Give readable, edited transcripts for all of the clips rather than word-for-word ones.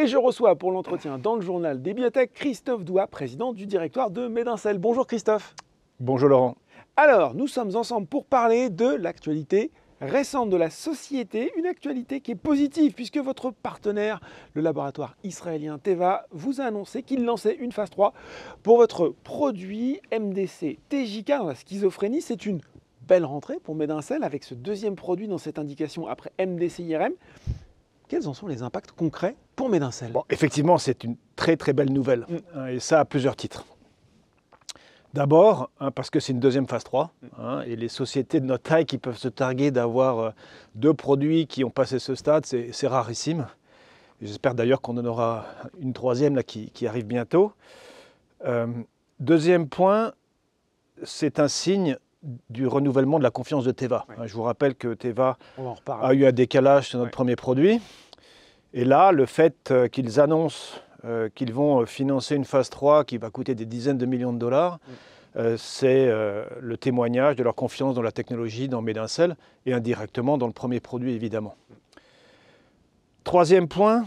Et je reçois pour l'entretien dans le journal des biotech Christophe Douat, président du directoire de Medincell. Bonjour Christophe. Bonjour Laurent. Alors, nous sommes ensemble pour parler de l'actualité récente de la société, une actualité qui est positive puisque votre partenaire, le laboratoire israélien Teva, vous a annoncé qu'il lançait une phase 3 pour votre produit MDC TJK dans la schizophrénie. C'est une belle rentrée pour Medincell avec ce deuxième produit dans cette indication après MDC IRM. Quels en sont les impacts concrets pour Medincell? Bon, effectivement, c'est une très belle nouvelle, et ça à plusieurs titres. D'abord, parce que c'est une deuxième phase 3, et les sociétés de notre taille qui peuvent se targuer d'avoir deux produits qui ont passé ce stade, c'est rarissime. J'espère d'ailleurs qu'on en aura une troisième là, qui arrive bientôt. Deuxième point, c'est un signe du renouvellement de la confiance de Teva. Oui. Je vous rappelle que Teva a eu un décalage sur notre premier produit. Et là, le fait qu'ils annoncent qu'ils vont financer une phase 3 qui va coûter des dizaines de millions de dollars, c'est le témoignage de leur confiance dans la technologie, dans Medincell, et indirectement dans le premier produit, évidemment. Troisième point,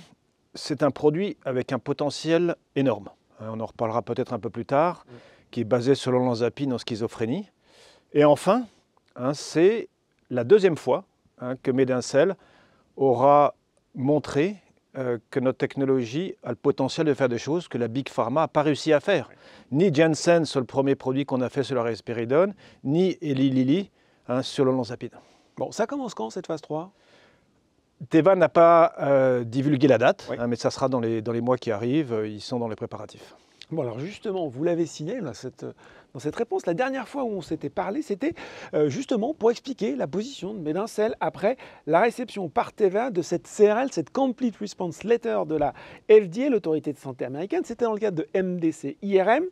c'est un produit avec un potentiel énorme. On en reparlera peut-être un peu plus tard, qui est basé sur l'olanzapine en schizophrénie. Et enfin, c'est la deuxième fois que Medincell aura montré que notre technologie a le potentiel de faire des choses que la Big Pharma n'a pas réussi à faire. Ni Janssen sur le premier produit qu'on a fait sur la risperidone, ni Eli Lilly sur l'olanzapine. Bon, ça commence quand cette phase 3 ? Teva n'a pas divulgué la date, mais ça sera dans les mois qui arrivent. Ils sont dans les préparatifs. Bon, alors justement, vous l'avez signé là, dans cette réponse. La dernière fois où on s'était parlé, c'était justement pour expliquer la position de Medincell après la réception par Teva de cette CRL, cette Complete Response Letter de la FDA, l'autorité de santé américaine. C'était dans le cadre de MDC IRM.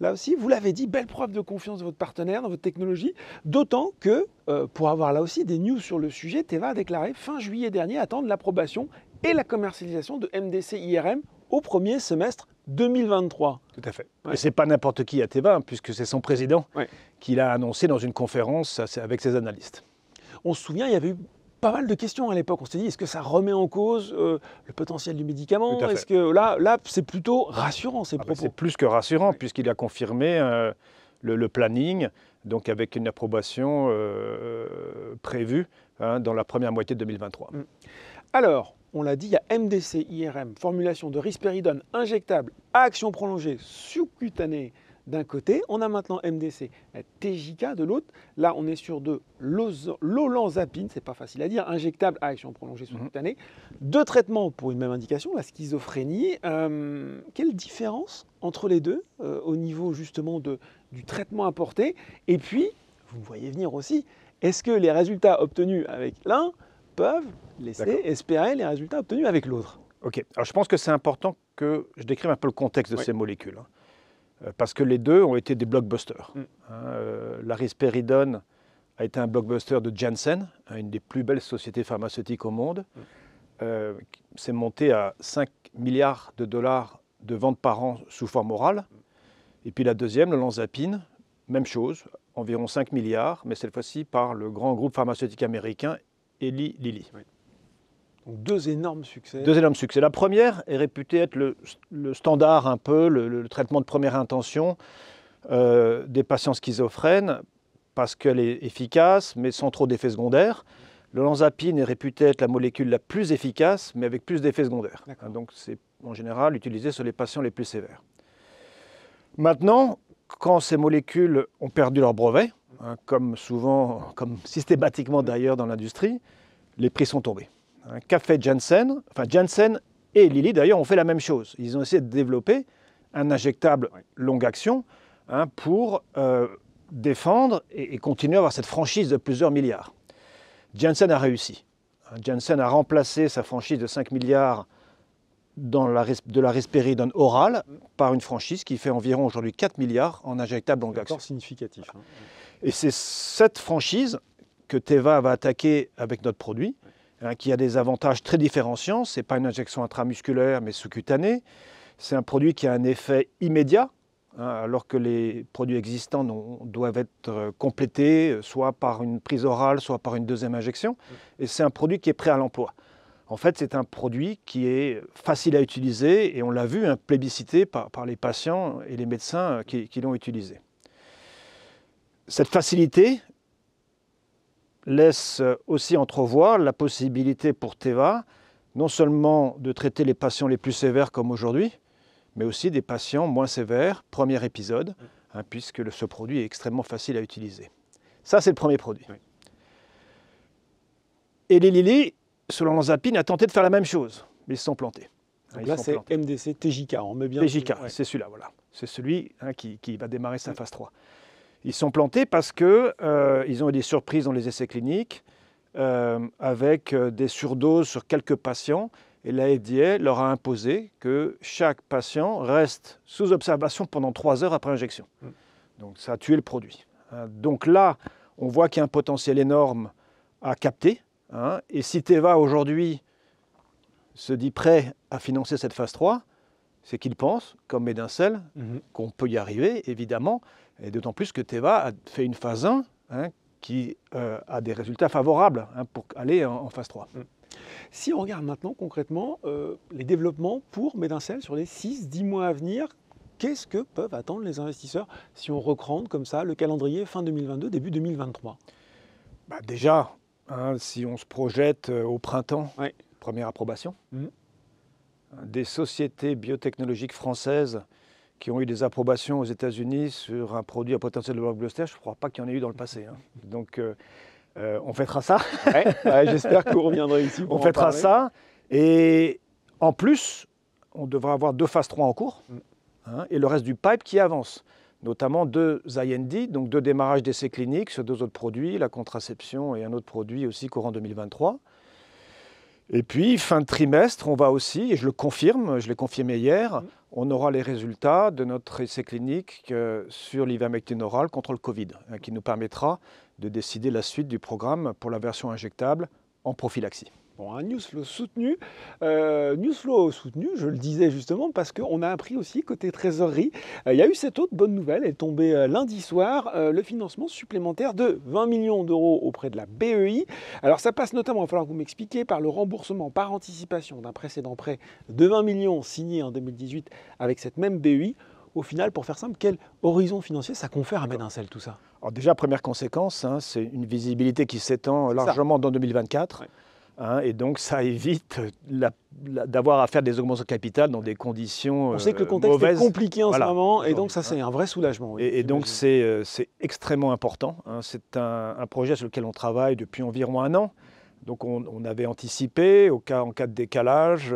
Là aussi, vous l'avez dit, belle preuve de confiance de votre partenaire, dans votre technologie, d'autant que, pour avoir là aussi des news sur le sujet, Teva a déclaré fin juillet dernier attendre l'approbation et la commercialisation de MDC IRM au premier semestre 2023. Tout à fait. Et ce n'est pas n'importe qui à Teva, puisque c'est son président qui l'a annoncé dans une conférence avec ses analystes. On se souvient, il y avait eu pas mal de questions à l'époque. On s'est dit, est-ce que ça remet en cause le potentiel du médicament? Est-ce que là c'est plutôt rassurant ces propos? C'est plus que rassurant, puisqu'il a confirmé le planning, donc avec une approbation prévue dans la première moitié de 2023. Alors, on l'a dit, il y a MDC IRM, formulation de risperidone injectable à action prolongée sous-cutanée d'un côté. On a maintenant MDC TJK de l'autre. Là, on est sur de l'olanzapine, c'est pas facile à dire, injectable à action prolongée sous-cutanée. Deux traitements pour une même indication, la schizophrénie. Quelle différence entre les deux au niveau justement du traitement apporté? Et puis, vous me voyez venir aussi, est-ce que les résultats obtenus avec l'un peuvent laisser espérer les résultats obtenus avec l'autre? Ok, alors je pense que c'est important que je décrive un peu le contexte de ces molécules, parce que les deux ont été des blockbusters. La risperidone a été un blockbuster de Janssen, une des plus belles sociétés pharmaceutiques au monde. C'est monté à 5 milliards de dollars de ventes par an sous forme orale. Et puis la deuxième, l'olanzapine, même chose, environ 5 milliards, mais cette fois-ci par le grand groupe pharmaceutique américain Eli Lilly. Donc deux énormes succès. Deux énormes succès. La première est réputée être le standard un peu, le traitement de première intention des patients schizophrènes, parce qu'elle est efficace, mais sans trop d'effets secondaires. L'olanzapine est réputée être la molécule la plus efficace, mais avec plus d'effets secondaires. Donc c'est en général utilisé sur les patients les plus sévères. Maintenant, quand ces molécules ont perdu leur brevet, comme systématiquement d'ailleurs dans l'industrie, les prix sont tombés. Qu'a fait Janssen? Janssen et Lilly d'ailleurs ont fait la même chose. Ils ont essayé de développer un injectable longue action pour défendre et continuer à avoir cette franchise de plusieurs milliards. Janssen a réussi. Janssen a remplacé sa franchise de 5 milliards de la risperidone orale par une franchise qui fait environ aujourd'hui 4 milliards en injectable longue action. C'est significatif. Et c'est cette franchise que Teva va attaquer avec notre produit, qui a des avantages très différenciants. Ce n'est pas une injection intramusculaire, mais sous-cutanée. C'est un produit qui a un effet immédiat, alors que les produits existants doivent être complétés, soit par une prise orale, soit par une deuxième injection. Et c'est un produit qui est prêt à l'emploi. En fait, c'est un produit qui est facile à utiliser et on l'a vu, plébiscité par les patients et les médecins qui l'ont utilisé. Cette facilité laisse aussi entrevoir la possibilité pour Teva non seulement de traiter les patients les plus sévères comme aujourd'hui, mais aussi des patients moins sévères, premier épisode, puisque ce produit est extrêmement facile à utiliser. Ça, c'est le premier produit. Oui. Et les Lilly, selon l'Olanzapine, a tenté de faire la même chose, mais ils se sont plantés. Donc là, c'est MDC TJK, on met bien. TJK, c'est celui-là, voilà. C'est celui qui va démarrer sa phase 3. Ils sont plantés parce qu'ils ont eu des surprises dans les essais cliniques, avec des surdoses sur quelques patients. Et la FDA leur a imposé que chaque patient reste sous observation pendant 3 heures après injection. Donc ça a tué le produit. Donc là, on voit qu'il y a un potentiel énorme à capter. Et si Teva aujourd'hui se dit prêt à financer cette phase 3, c'est qu'il pense, comme Medincell, qu'on peut y arriver, évidemment. Et d'autant plus que Teva a fait une phase 1 qui a des résultats favorables pour aller en phase 3. Si on regarde maintenant concrètement les développements pour Medincell sur les 6-10 mois à venir, qu'est-ce que peuvent attendre les investisseurs si on recrante comme ça le calendrier fin 2022, début 2023 ? Déjà, si on se projette au printemps, première approbation. Des sociétés biotechnologiques françaises qui ont eu des approbations aux États-Unis sur un produit à potentiel de blockbuster, je ne crois pas qu'il y en ait eu dans le passé. Donc, on fêtera ça. J'espère que vous reviendrez ici pour on fêtera ça. Et en plus, on devra avoir 2 phases 3 en cours et le reste du pipe qui avance. Notamment 2 IND, donc 2 démarrages d'essais cliniques sur 2 autres produits, la contraception et un autre produit aussi courant 2023. Et puis, fin de trimestre, on va aussi, et je le confirme, je l'ai confirmé hier, on aura les résultats de notre essai clinique sur l'ivermectine orale contre le Covid, qui nous permettra de décider la suite du programme pour la version injectable en prophylaxie. Bon, un newsflow soutenu. Je le disais justement parce qu'on a appris aussi côté trésorerie, il y a eu cette autre bonne nouvelle, elle est tombée lundi soir, le financement supplémentaire de 20 millions d'euros auprès de la BEI. Alors ça passe notamment, il va falloir que vous m'expliquiez, par le remboursement par anticipation d'un précédent prêt de 20 millions signé en 2018 avec cette même BEI. Au final, pour faire simple, quel horizon financier ça confère à Medincell tout ça ? Alors déjà, première conséquence, c'est une visibilité qui s'étend largement dans 2024. Et donc, ça évite d'avoir à faire des augmentations de capital dans des conditions mauvaises. On sait que le contexte est compliqué en ce moment, et donc ça, c'est un vrai soulagement. Oui, et donc, c'est extrêmement important. C'est un projet sur lequel on travaille depuis environ 1 an. Donc, on avait anticipé, en cas de décalage,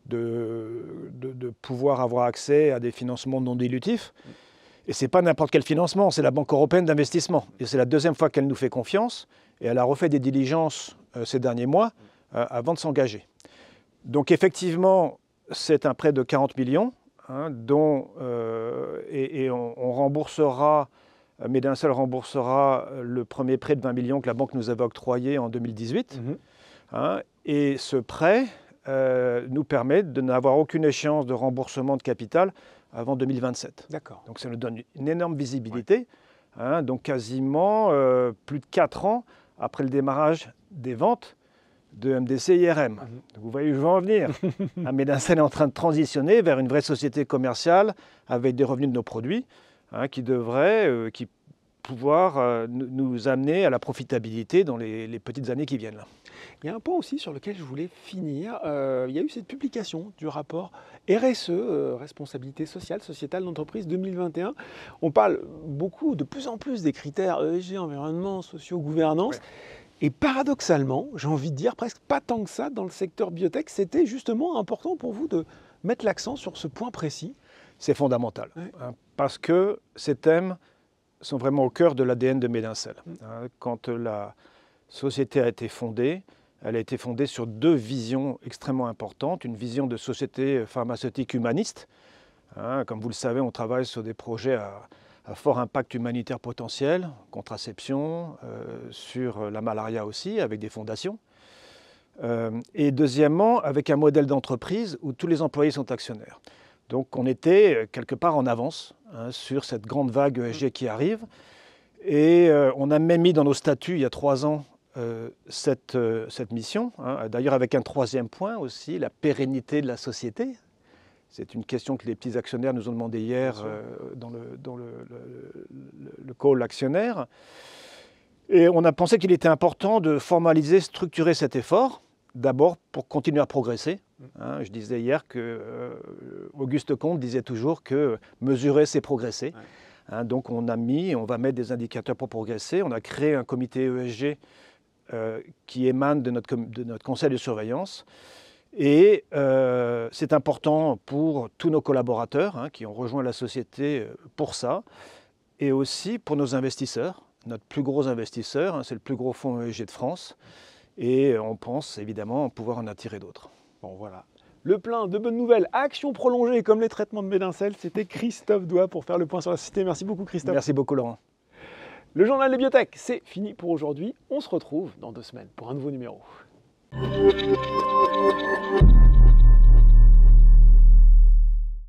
de pouvoir avoir accès à des financements non dilutifs. Et ce n'est pas n'importe quel financement, c'est la Banque européenne d'investissement. Et c'est la 2e fois qu'elle nous fait confiance. Et elle a refait des diligences ces derniers mois avant de s'engager. Donc effectivement, c'est un prêt de 40 millions, dont on remboursera, Medincell remboursera le premier prêt de 20 millions que la banque nous avait octroyé en 2018. Et ce prêt nous permet de n'avoir aucune échéance de remboursement de capital avant 2027. D'accord. Donc ça nous donne une énorme visibilité, donc quasiment plus de 4 ans après le démarrage des ventes de MDC IRM. Vous voyez où je veux en venir. Medincell est en train de transitionner vers une vraie société commerciale avec des revenus de nos produits qui devraient pouvoir nous amener à la profitabilité dans les petites années qui viennent. Il y a un point aussi sur lequel je voulais finir. Il y a eu cette publication du rapport RSE, Responsabilité sociale, sociétale d'entreprise 2021. On parle beaucoup, de plus en plus des critères ESG, environnement, sociaux, gouvernance. Ouais. Et paradoxalement, j'ai envie de dire presque pas tant que ça dans le secteur biotech, c'était justement important pour vous de mettre l'accent sur ce point précis. C'est fondamental, parce que ces thèmes sont vraiment au cœur de l'ADN de Medincell. Quand la société a été fondée, elle a été fondée sur 2 visions extrêmement importantes. Une vision de société pharmaceutique humaniste. Comme vous le savez, on travaille sur des projets à fort impact humanitaire potentiel, contraception, sur la malaria aussi, avec des fondations. Et deuxièmement, avec un modèle d'entreprise où tous les employés sont actionnaires. Donc on était quelque part en avance sur cette grande vague ESG qui arrive. Et on a même mis dans nos statuts, il y a 3 ans, cette mission, hein, d'ailleurs avec un troisième point aussi, la pérennité de la société. C'est une question que les petits actionnaires nous ont demandé hier dans le call actionnaire. Et on a pensé qu'il était important de formaliser, structurer cet effort, d'abord pour continuer à progresser. Hein, je disais hier que Auguste Comte disait toujours que mesurer, c'est progresser. Ouais. Hein, donc on va mettre des indicateurs pour progresser. On a créé un comité ESG qui émane de notre conseil de surveillance. Et c'est important pour tous nos collaborateurs hein, qui ont rejoint la société pour ça, et aussi pour nos investisseurs. Notre plus gros investisseur, hein, c'est le plus gros fonds ESG de France, et on pense évidemment pouvoir en attirer d'autres. Bon voilà, le plein de bonnes nouvelles, actions prolongées comme les traitements de Médincel, c'était Christophe Doix pour faire le point sur la société. Merci beaucoup Christophe. Merci beaucoup Laurent. Le journal des biotech, c'est fini pour aujourd'hui. On se retrouve dans 2 semaines pour un nouveau numéro.